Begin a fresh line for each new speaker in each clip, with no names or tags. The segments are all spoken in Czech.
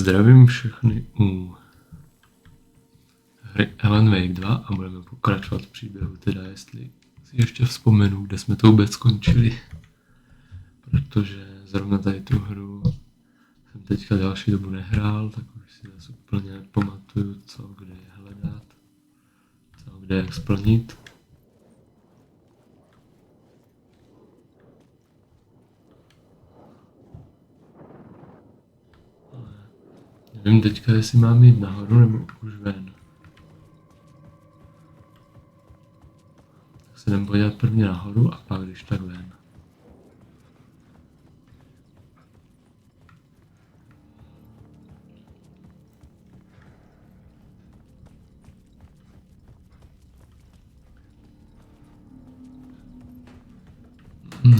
Zdravím všechny u hry Alanem Wakem 2 a budeme pokračovat v příběhu, teda jestli si ještě vzpomenu, kde jsme to vůbec skončili. Protože zrovna tady tu hru jsem teďka další dobu nehrál, tak už si zase úplně nepamatuju, co kde je hledat, co kde jak splnit. Nevím teďka, jestli mám jít nahoru nebo už ven. Tak se jdem podívat prvně nahoru a pak když tak ven.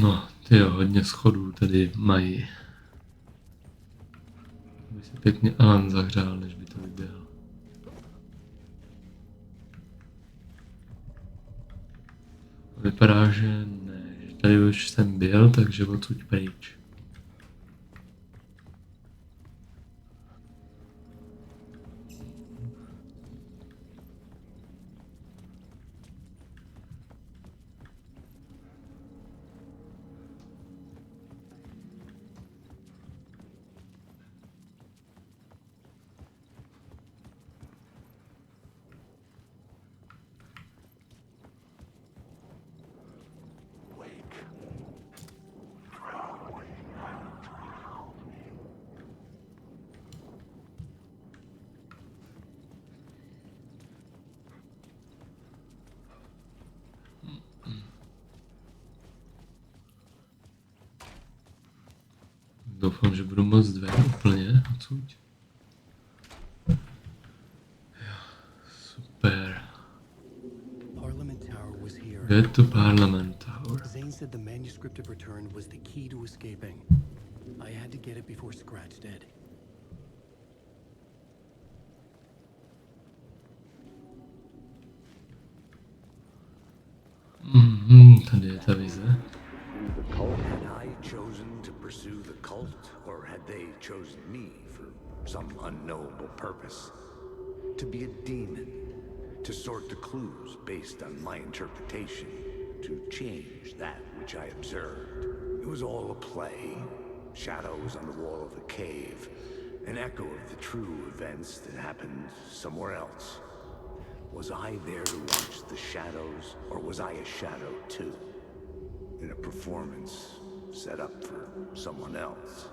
No, tyjo, hodně schodů tady mají. By se pěkně Alan zahřál, než by to vyběhl. Vypadá, že ne, že tady už jsem byl, takže odsud pryč. Doufám, že budu moc ven úplně odsud. Super. Get to Parliament Tower.
Zane said the manuscript of return was the key to escaping. I had to get it before Scratch did.
Tady je ta vize.
Had I chosen to pursue the cult, or had they chosen me for some unknowable purpose? To be a demon, to sort the clues based on my interpretation, to change that which I observed. It was all a play. Shadows on the wall of the cave, an echo of the true events that happened somewhere else. Was I there to watch the shadows, or was I a shadow too? In a performance set up for someone else.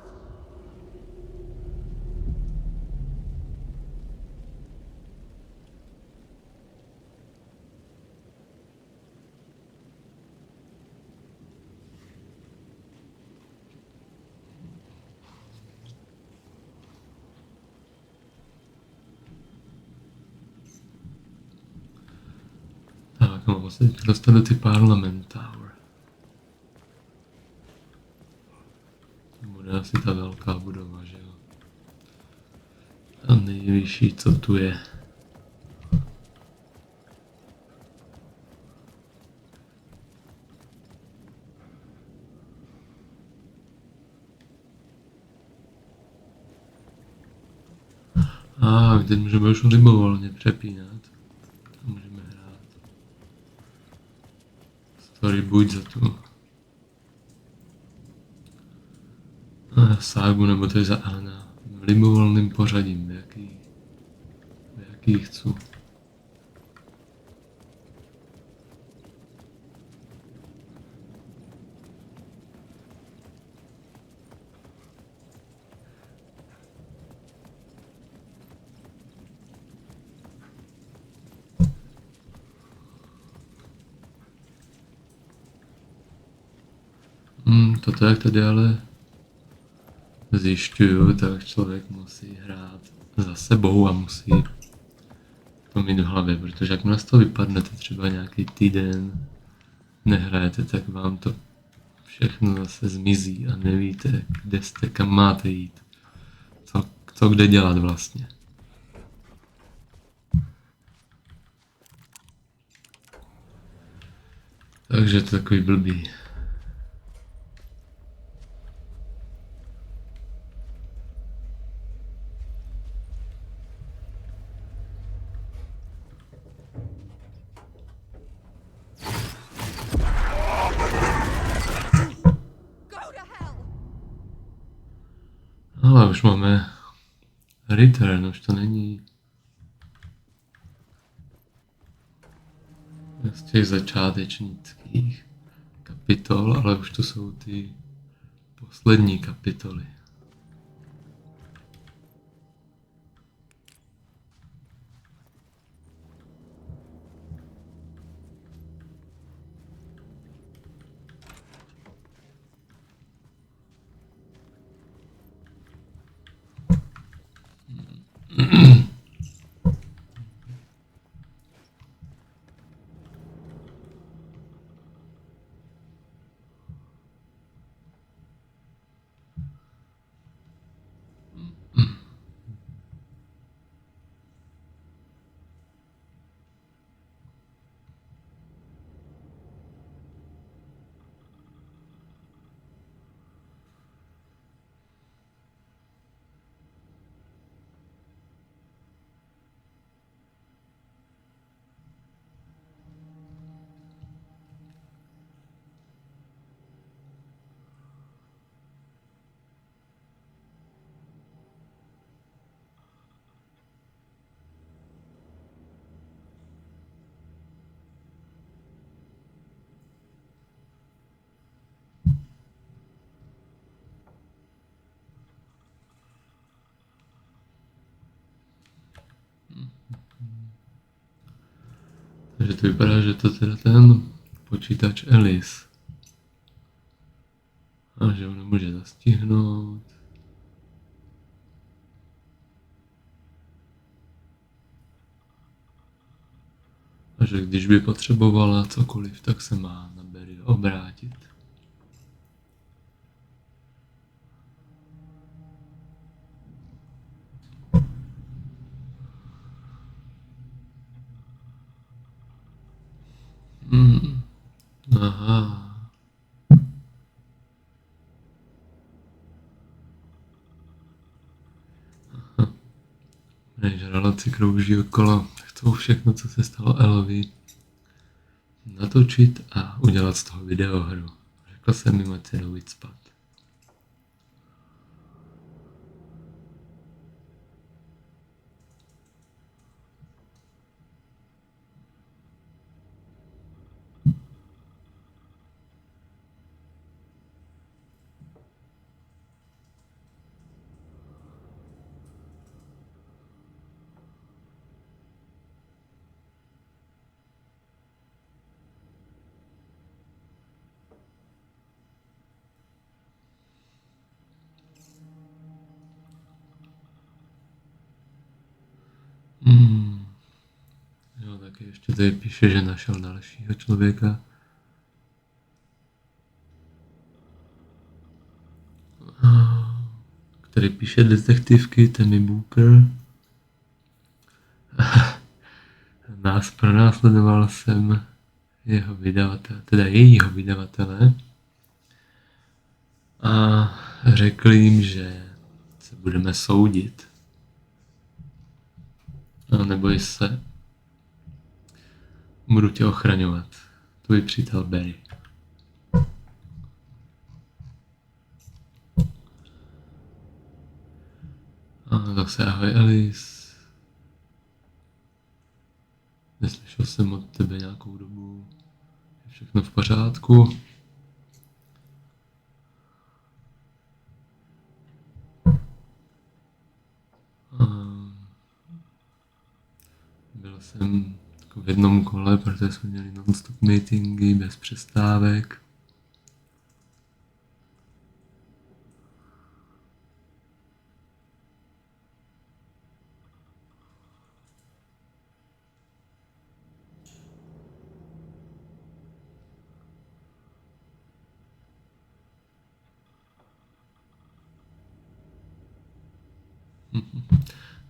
Tak, no, vlastně dostat do ty Parliament Tower. To bude asi ta velká budova, že jo? A nejvyšší, co tu je. Teď můžeme už libovolně přepínat. To můžeme hrát. Story buď za tu ságu, nebo to je za Alana. V libovolným pořadím, v jaký chci. Toto jak tady ale zjišťuju, tak člověk musí hrát za sebou a musí to mít v hlavě, protože jakmile z toho vypadnete třeba nějaký týden, nehrajete, tak vám to všechno zase zmizí a nevíte, kde jste, kam máte jít, co kde dělat vlastně. Takže to je takový blbý. Ale už máme return, už to není z těch začátečnických kapitol, ale už to jsou ty poslední kapitoly. Takže to vypadá, že to teda ten počítač Alice. A že ho nemůže zastihnout. A že když by potřebovala cokoliv, tak se má na Barry obrátit. Aha. Žraloci krouží okolo, chcou všechno, co se stalo Elovi, natočit a udělat z toho videohru. Řekl jsem jim, ať se jdou víc spát. Jo, taky ještě tady píše, že našel dalšího člověka. Který píše detektivky, Tammy Booker. Pronásledoval jsem jeho vydavatele, teda jejího vydavatele. A řekl jim, že se budeme soudit. A neboj se, budu tě ochraňovat. Tvůj přítel Barry. A zase ahoj Alice. Neslyšel jsem od tebe nějakou dobu. Je všechno v pořádku? Byl jsem v jednom kole, protože jsme měli non-stop meetingy bez přestávek.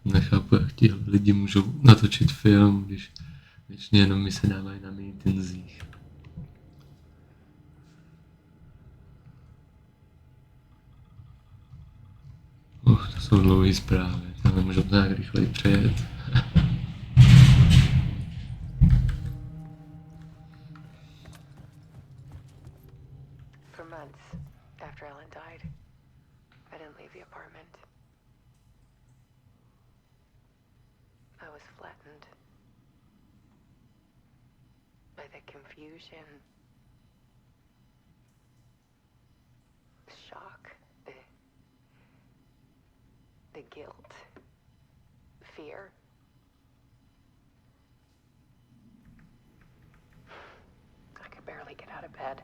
Nechápu, jak ti lidi můžou natočit film, když většině jenom mi se dávají na meetingsích. To jsou dlouhé zprávy, to nemůžu to nějak rychleji přejet.
For months after Ellen died, I didn't leave the apartment. I was flattened by the confusion, the shock, the guilt, fear. I could barely get out of bed.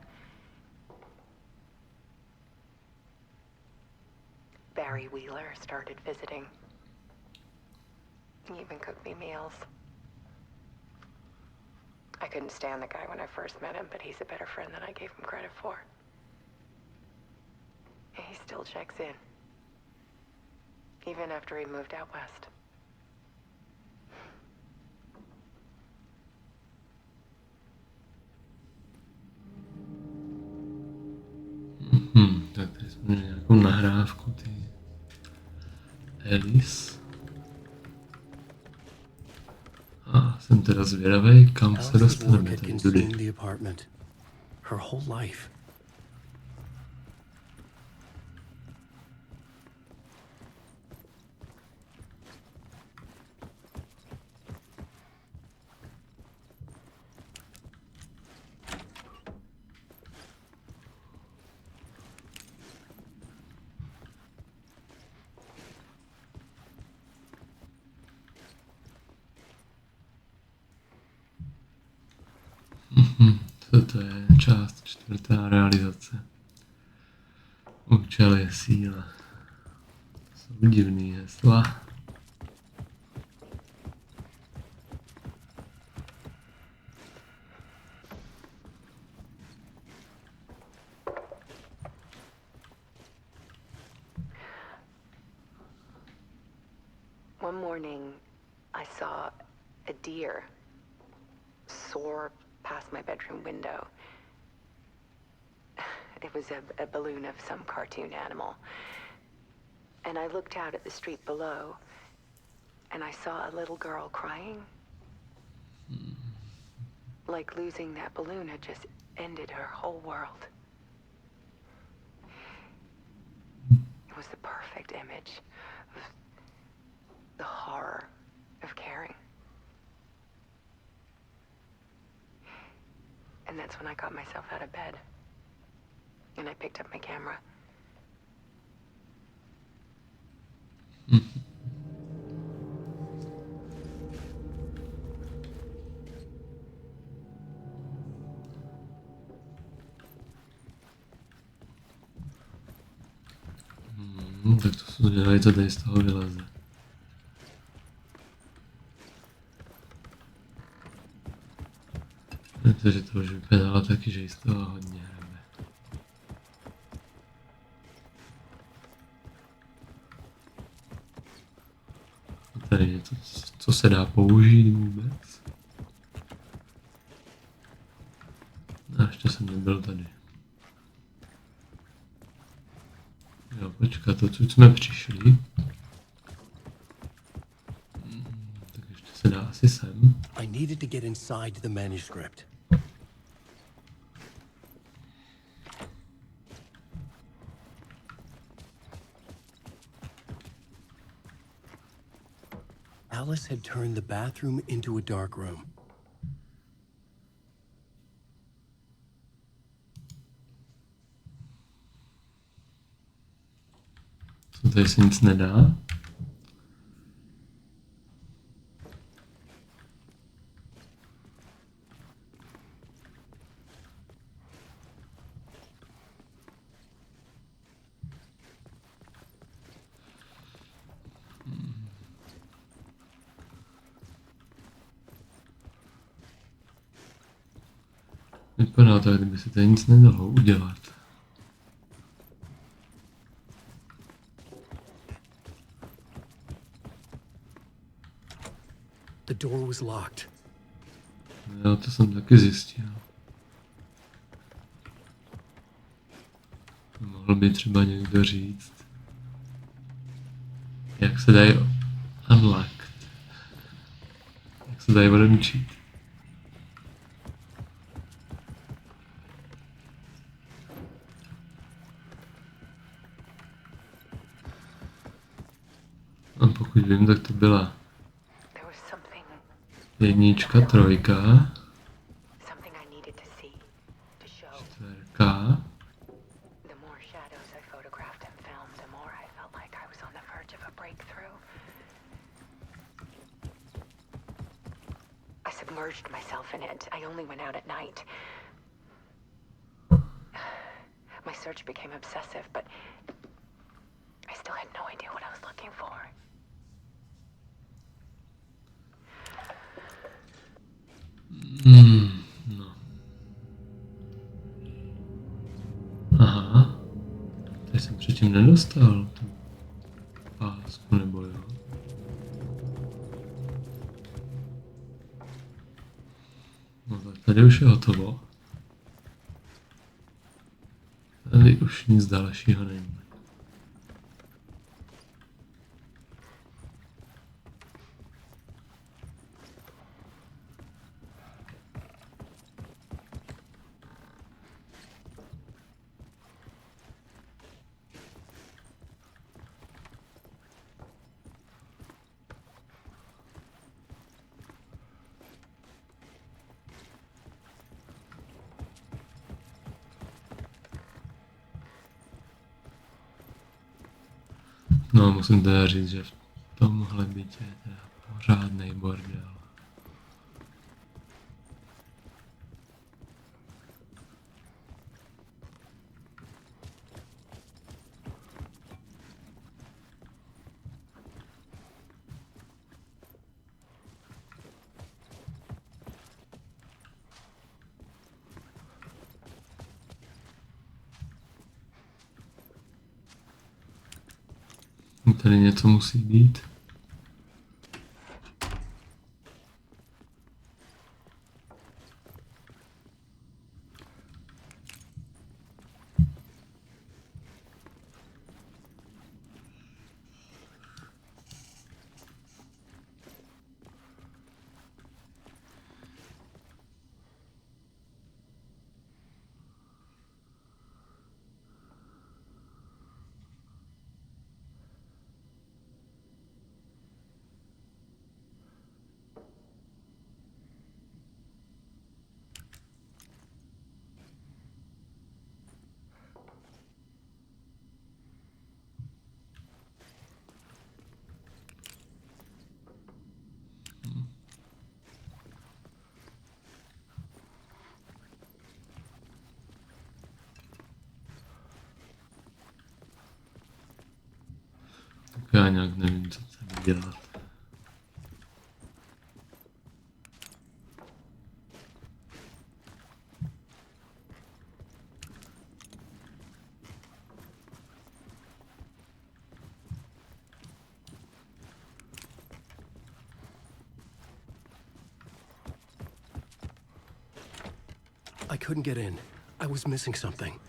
Barry Wheeler started visiting. He even cooked me meals. I couldn't stand the guy when I first met him, but he's a better friend than I gave him credit for. And he still checks in, even after he moved out west.
Tak tady jsme měli nějakou nahrávku, ty Alice. A jsem teda zvědavej, kam se
Alice's work
dostaneme
had
tady
consumed
tudy.
the apartment. Her whole life.
To je část 4. realizace. Účel je síla. Jsou divný hesla.
One morning, I saw a deer soar past my bedroom window. It was a balloon of some cartoon animal. And I looked out at the street below, and I saw a little girl crying. Like losing that balloon had just ended her whole world. It was the perfect image of the horror of caring. And that's when I got myself out of bed. And I picked up my camera.
Tak to jsou dělají, co tady z toho vyleze. Protože to už vypadalo taky, že jí z toho hodně hrabe. Tady je to, co se dá použít vůbec. A ještě jsem nebyl tady. Jo, počkat, to co jsme přišli. Tak ještě se dá asi sem.
I needed to get inside the manuscript. Alice had turned the bathroom into a dark room.
Co tady se nic nedá? Vypadá to, kdyby se tady nic nedalo udělat.
The door was locked.
Jo, to jsem taky zjistil. Mohl by třeba někdo říct, jak se dají unlocked. Jak se dají odemčít. A pokud vím, tak to byla
There was
Jednička, trojka,
Something I needed to see, to show.
čtverka,
The more shadows I photographed and filmed, the more I felt like I was on the verge of a breakthrough. I submerged myself in it. I only went out at night. My search became obsessive, but I still had no idea what I was looking for.
No. Aha. Tady jsem předtím nedostal tu pásku, nebo jo? No tak tady už je hotovo. Tady už nic dalšího není. No, musím teda říct, že v tomhle bytě je teda pořádnej bordel. Tady něco musí být. Tak já nějak nevím, co tady dělat.
I couldn't get in. I was missing something.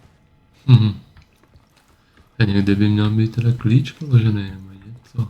A někde by měl být teda klíč položený nebo něco.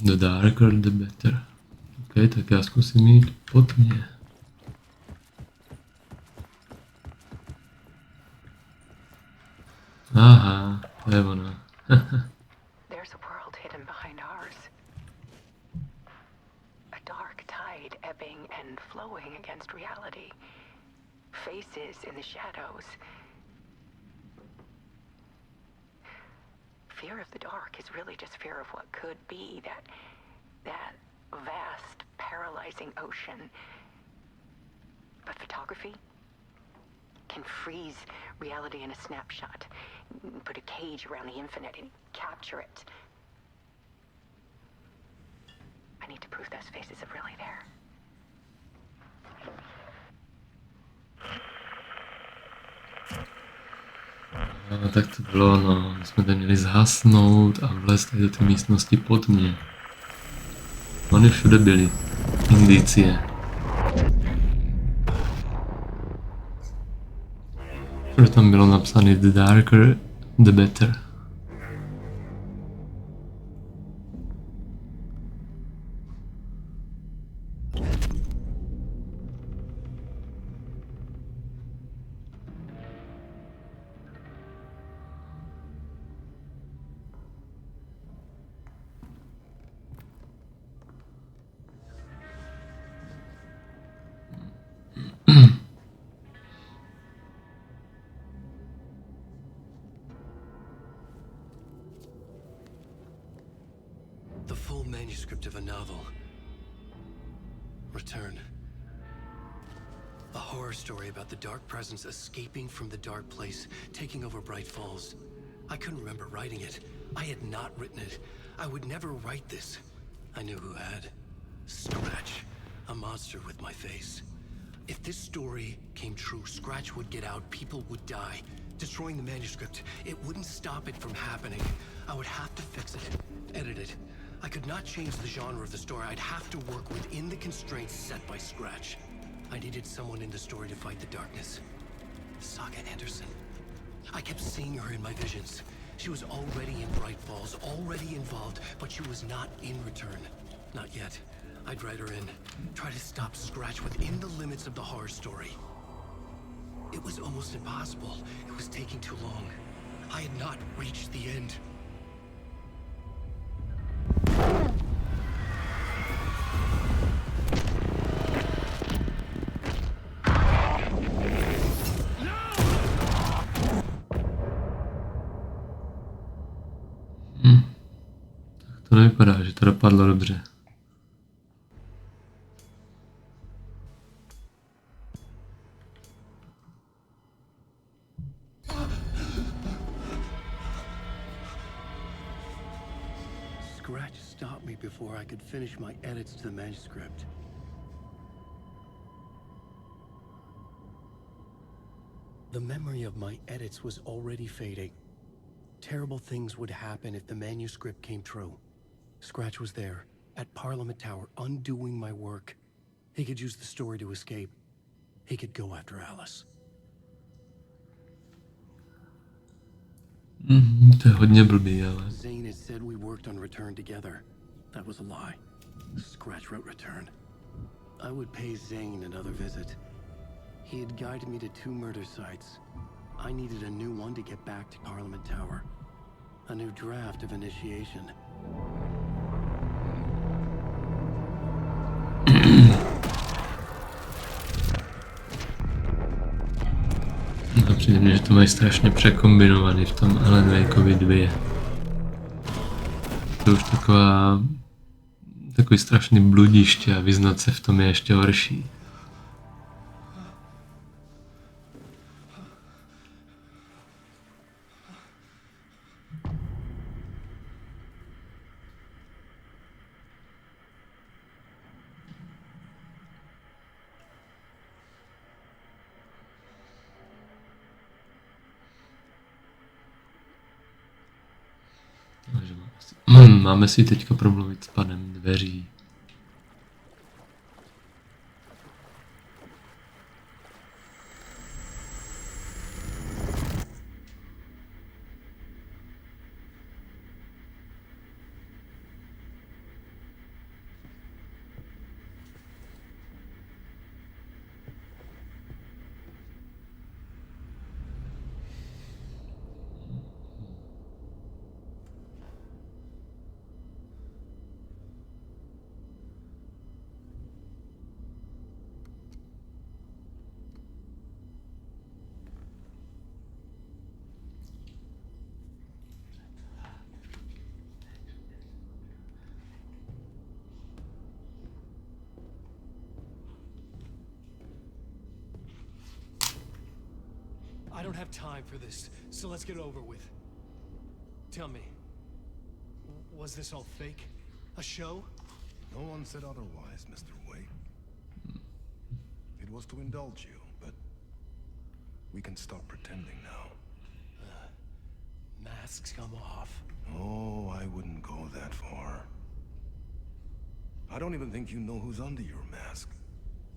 The darker the better. OK, tak já zkusím jít pod mě. Aha, to je ona.
There's a world hidden behind ours. A dark tide ebbing and flowing against reality. Faces in the shadows. Fear of the dark is really just fear of what could be, that vast, paralyzing ocean. But photography can freeze reality in a snapshot, put a cage around the infinite and capture it. I need to prove those faces are really there.
No, tak to bylo, no. My jsme tady měli zhasnout a vlézt tady do té místnosti pod mě. Oni všude byli. Indicie. Protože tam bylo napsané the darker, the better.
The full manuscript of a novel. Return. A horror story about the dark presence escaping from the dark place, taking over Bright Falls. I couldn't remember writing it. I had not written it. I would never write this. I knew who had. Scratch. A monster with my face. If this story came true, Scratch would get out, people would die. Destroying the manuscript, it wouldn't stop it from happening. I would have to fix it, edit it. I could not change the genre of the story. I'd have to work within the constraints set by Scratch. I needed someone in the story to fight the darkness. Saga Anderson. I kept seeing her in my visions. She was already in Bright Falls, already involved, but she was not in Return. Not yet. I'd write her in, try to stop Scratch within the limits of the horror story. It was almost impossible. It was taking too long. I had not reached the end.
Tak to nevypadá, že to dopadlo dobře.
Scratch stopped me before I could finish my edits to the manuscript. The memory of my edits was already fading. Terrible things would happen if the manuscript came true. Scratch was there, at Parliament Tower, undoing my work. He could use the story to escape. He could go after Alice.
To je hodně blbý, ale...
Zane had said we worked on Return together. That was a lie. Scratch wrote Return. I would pay Zane another visit. He had guided me to 2 murder sites. I needed a new one to get back to Parliament Tower. A new draft of initiation.
No, přijde mně, že to mají strašně překombinovaný v tom Alanem Wakeovi 2. To už takový strašný bludiště a vyznat se v tom je ještě horší. Máme si teďka promluvit s panem dveří.
don't have time for this, so let's get over with. Tell me, was this all fake? A show?
No one said otherwise, Mr. Wake. It was to indulge you, but we can stop pretending now.
Masks come off.
Oh, I wouldn't go that far. I don't even think you know who's under your mask,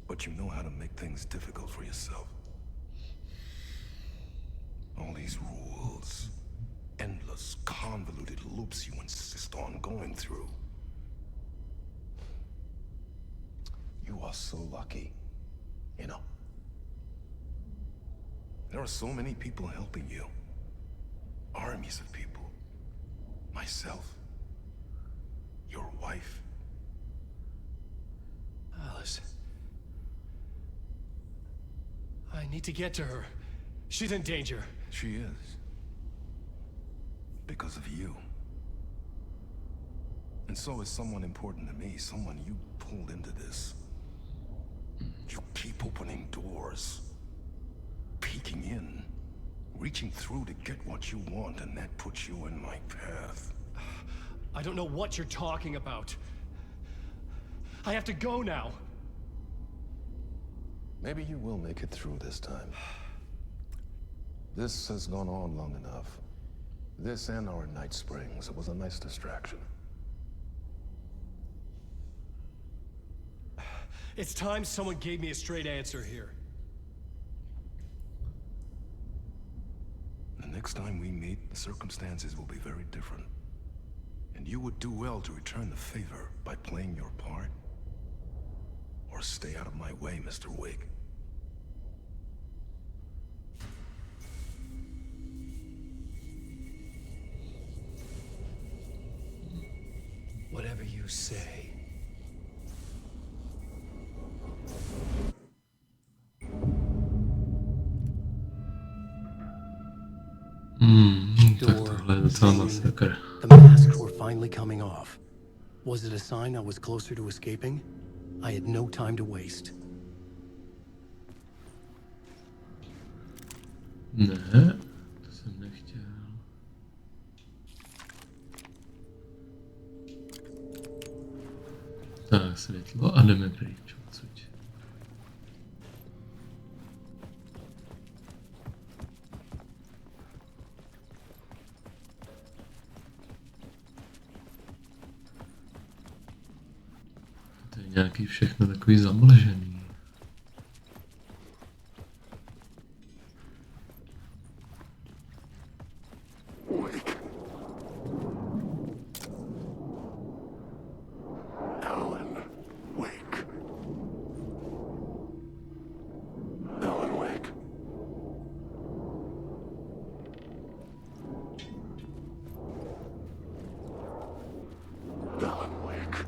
but you know how to make things difficult for yourself. All these rules, endless, convoluted loops you insist on going through. You are so lucky, you know. There are so many people helping you. Armies of people. Myself. Your wife.
Alice. I need to get to her. She's in danger.
She is. Because of you. And so is someone important to me, someone you pulled into this. You keep opening doors, peeking in, reaching through to get what you want, and that puts you in my path.
I don't know what you're talking about. I have to go now.
Maybe you will make it through this time. This has gone on long enough. This and our night springs. It was a nice distraction.
It's time someone gave me a straight answer here.
The next time we meet, the circumstances will be very different. And you would do well to return the favor by playing your part. Or stay out of my way, Mr. Wake.
Whatever you say.
Tak tohle je docela masakr.
The masks were finally coming off. Was it a sign I was closer to escaping? I had no time to waste.
Ne, to jsem nechtěl. Tak, světlo a jdeme pryč odsud. To je nějaký všechno takový zamlžený.
Alanem Wakem. Alanem Wakem. Alanem Wakem.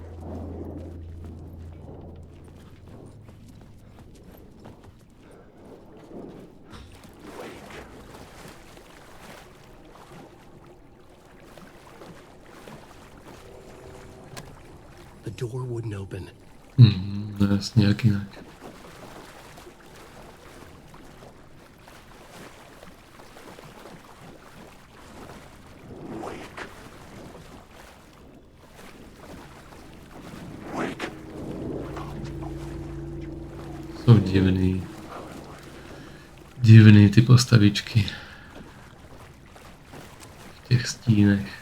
The door wouldn't open.
No jasně, jak jinak.
Wake. Wake.
Jsou divný ty postavičky v těch stínech.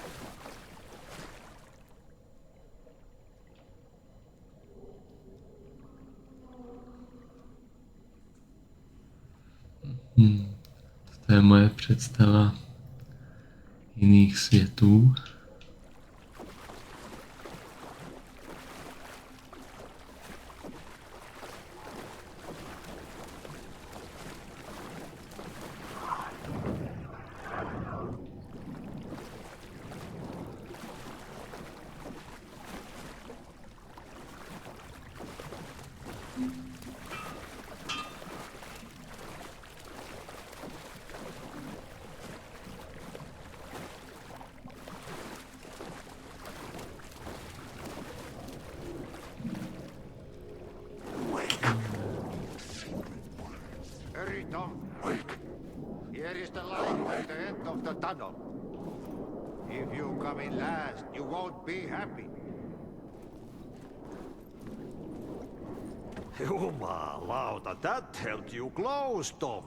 To je moje představa jiných světů.
tunnel. If you come in last, you won't be happy.
Jumalauta, that held you close, Tom.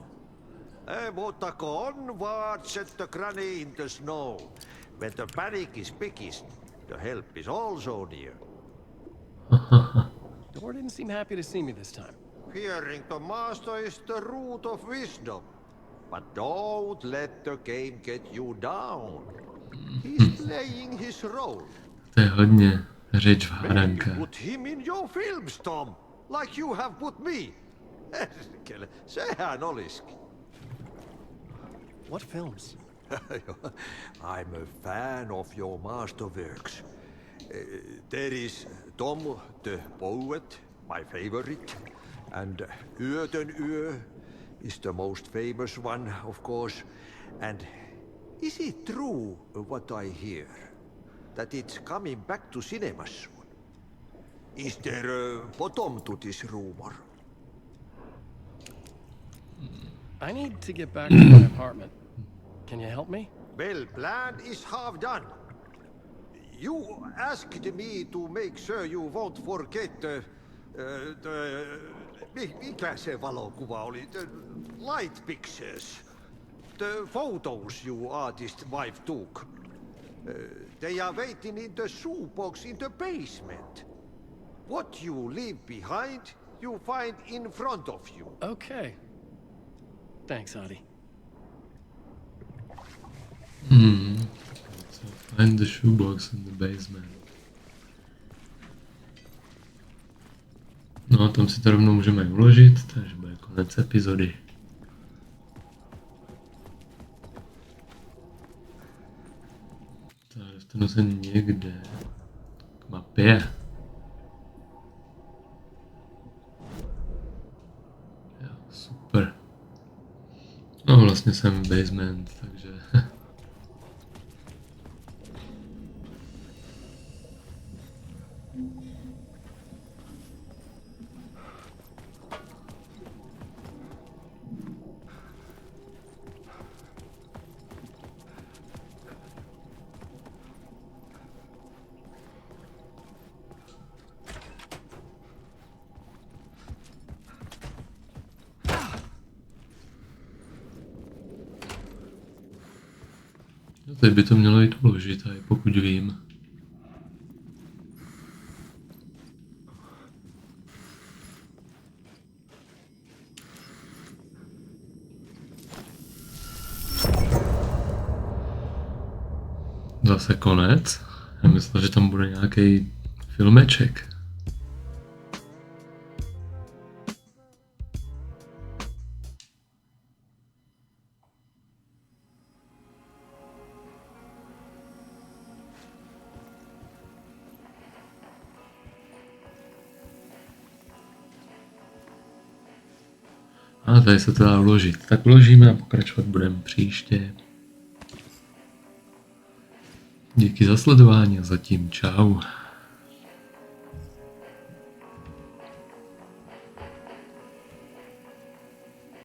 Mutta onward, said the granny in the snow. When the panic is biggest, the help is also near.
Door didn't seem happy to see me this time.
Fearing the master is the root of wisdom. But don't let the game get you down. He's playing his role.
To je hodně řeč v
Maybe
hádankách.
put him in your films, Tom, like you have put me. Sehän olisikin.
What films?
I'm a fan of your masterworks. There is Tom the Poet, my favorite, and Yöden Yö is the most famous one, of course. And is it true what I hear, that it's coming back to cinemas soon? Is there a bottom to this rumor?
I need to get back to my apartment. Can you help me?
Well, plan is half done. You asked me to make sure you won't forget mikä se valokuva oli? The light pictures. The photos your artist wife took. They are waiting in the shoebox in the basement. What you leave behind, you find in front of you.
Okay. Thanks, Adi.
So find the shoebox in the basement. No a tam si to rovnou můžeme uložit, takže bude konec epizody. Tak dostanu se někde k mapě. Jo, super. No vlastně jsem basement, takže... No, teď by to mělo jít uložit, a pokud vím. Zase konec. Já myslel, že tam bude nějaký filmeček. A tady se to dá uložit. Tak uložíme a pokračovat budeme příště. Díky za sledování a zatím čau.